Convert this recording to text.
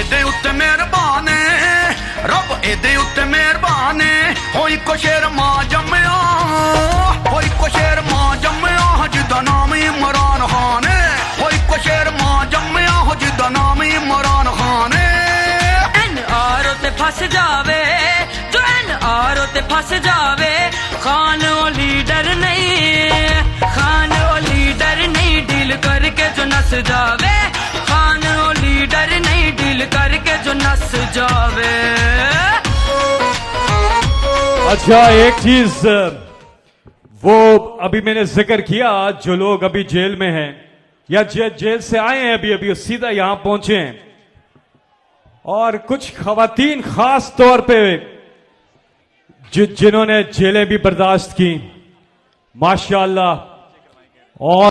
एदे उत्ते मेहरबान है, रब एदे उत्ते मेहरबान है। होई को शेर मां जम्मया, होई को शेर मां जम्मया जिदा नाम इमरान खान है। होई को शेर मां जम्मया जिदा नाम इमरान खान है। NRO ते फस जावे, जो NRO ते फस जावे, खान ओ लीडर नहीं, खान ओ लीडर नहीं, डील करके जो नस जावे, खान ओ लीडर नहीं, डील करके जो नस जावे। अच्छा, एक चीज वो अभी मैंने जिक्र किया, जो लोग अभी जेल में हैं या जेल से आए हैं अभी अभी सीधा यहां पहुंचे हैं, और कुछ खवातीन खास तौर पे जिन्होंने जेलें भी बर्दाश्त की, माशाअल्लाह। और